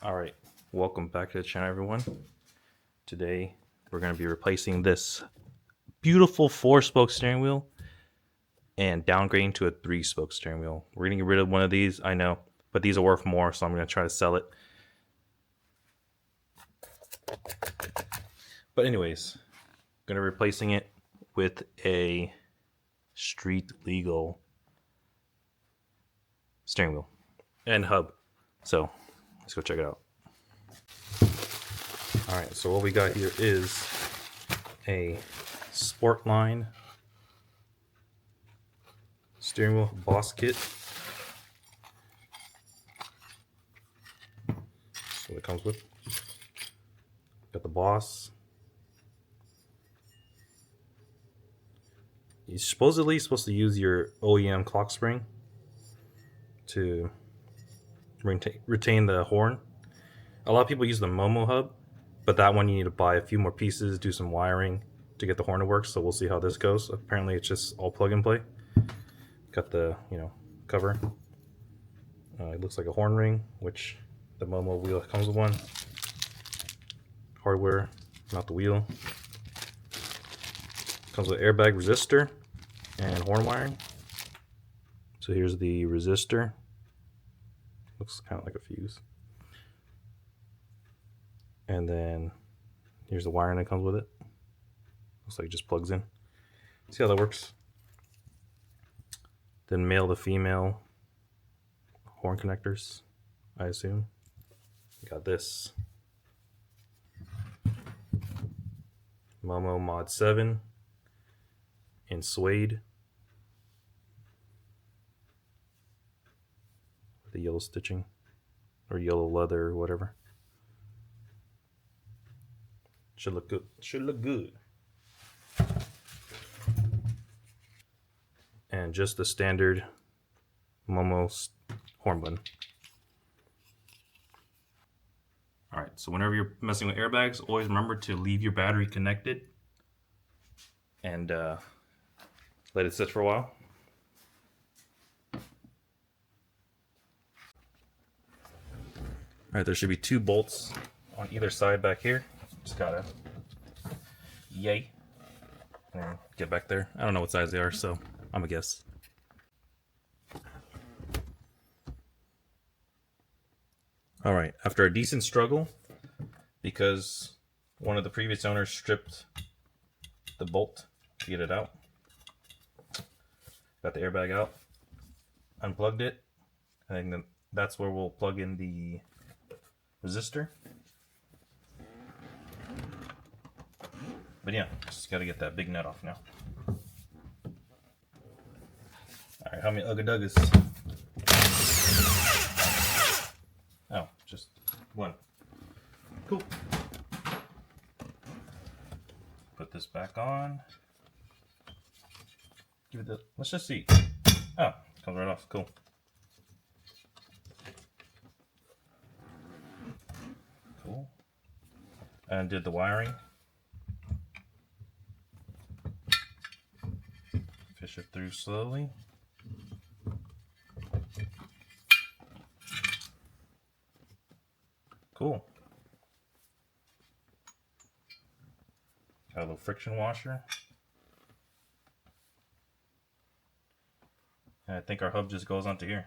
All right, welcome back to the channel, everyone. Today we're going to be replacing this beautiful 4-spoke steering wheel and downgrading to a 3-spoke steering wheel. We're going to get rid of one of these, I know, but these are worth more, so I'm going to try to sell it. But anyways, going to be replacing it with a street legal steering wheel and hub. So let's go check it out. All right, so what we got here is a Sportline steering wheel boss kit. That's what it comes with. Got the boss. You're supposedly supposed to use your OEM clock spring to retain the horn. A lot of people use the MOMO hub, but that one you need to buy a few more pieces, do some wiring to get the horn to work. So we'll see how this goes. Apparently it's just all plug and play. Got the cover. It looks like a horn ring, which the MOMO wheel comes with one. Hardware, not the wheel. Comes with airbag resistor and horn wiring. So here's the resistor. Looks kind of like a fuse. And then here's the wiring that comes with it. Looks like it just plugs in. See how that works? Then male to female horn connectors, I assume. Got this MOMO Mod 7 in Suede with the yellow stitching or yellow leather or whatever. Should look good. Should look good. And just the standard MOMO horn button. Alright, so whenever you're messing with airbags, always remember to leave your battery connected and let it sit for a while. Alright, there should be 2 bolts on either side back here. Just gotta yay and get back there. I don't know what size they are, so I'm a guess. All right, after a decent struggle, because one of the previous owners stripped the bolt to get it out, got the airbag out, unplugged it, and then that's where we'll plug in the resistor. But yeah, just gotta get that big nut off now. Alright, how many Ugga Duggas? Oh, just one. Cool. Put this back on. Give it the, let's just see. Oh, comes right off, cool. Cool. And did the wiring. Fish it through slowly. Cool. Got a little friction washer. And I think our hub just goes onto here.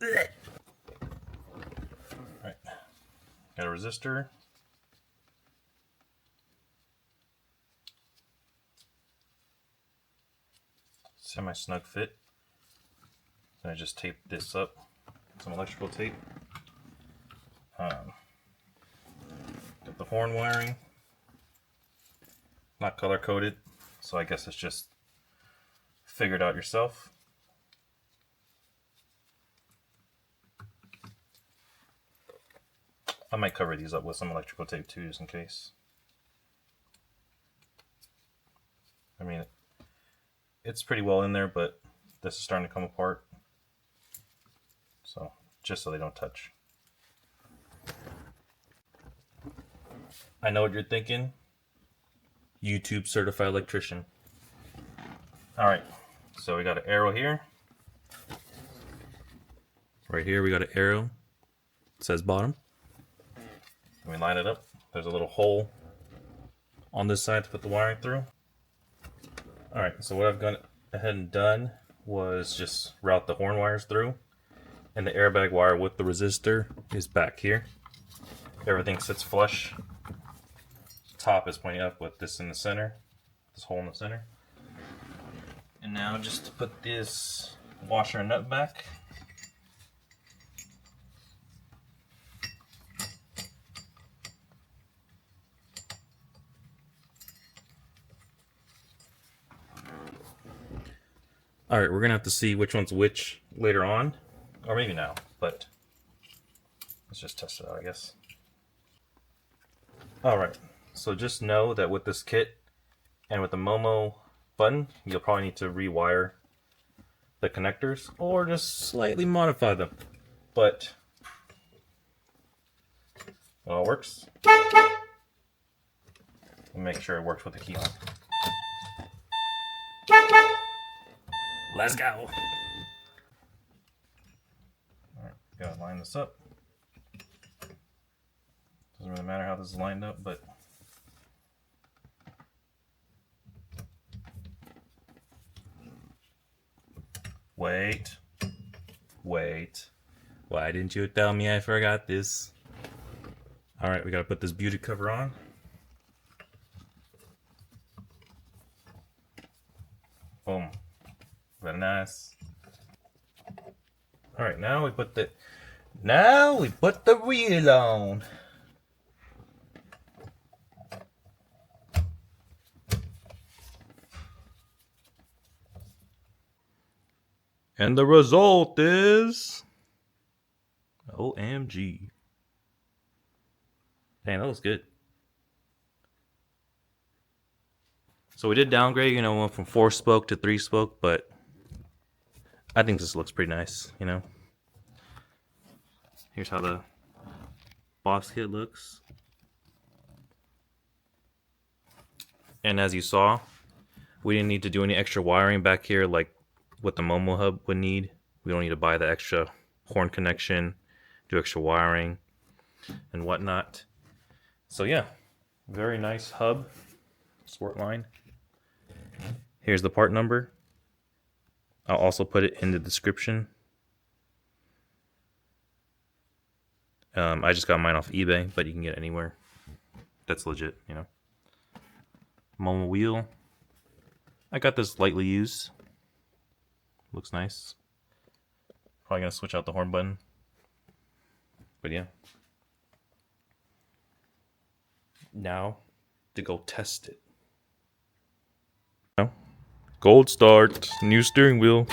Alright. Got a resistor. Semi-snug fit. Then I just taped this up, some electrical tape. Got the horn wiring, not color coded, so I guess it's just figure it out yourself. I might cover these up with some electrical tape too, just in case. I mean, it's pretty well in there, but this is starting to come apart. So, just so they don't touch. I know what you're thinking. YouTube certified electrician. Alright, So we got an arrow here. Right here we got an arrow. It says bottom. And we line it up. There's a little hole on this side to put the wiring through. Alright, so what I've gone ahead and done was just route the horn wires through. And the airbag wire with the resistor is back here. Everything sits flush. Top is pointing up with this in the center. This hole in the center. And now just to put this washer and nut back. Alright, we're going to have to see which one's which later on. Or maybe now, but let's just test it out, I guess. Alright, so just know that with this kit and with the MOMO button, you'll probably need to rewire the connectors or just slightly modify them. But it all works. We'll make sure it works with the key on. Let's go! Alright, gotta line this up. Doesn't really matter how this is lined up, but wait. Why didn't you tell me I forgot this? Alright, we gotta put this beauty cover on. Boom. Very nice. Alright, now we put the wheel on. And the result is OMG. Dang, that looks good. So we did downgrade, went from 4-spoke to 3-spoke, but I think this looks pretty nice, Here's how the box kit looks. And as you saw, we didn't need to do any extra wiring back here like what the MOMO hub would need. We don't need to buy the extra horn connection, do extra wiring and whatnot. So yeah, very nice hub, sport line. Here's the part number. I'll also put it in the description. I just got mine off eBay, but you can get it anywhere. That's legit, MOMO wheel. I got this lightly used. Looks nice. Probably gonna switch out the horn button. But yeah. Now to go test it. Gold start, new steering wheel.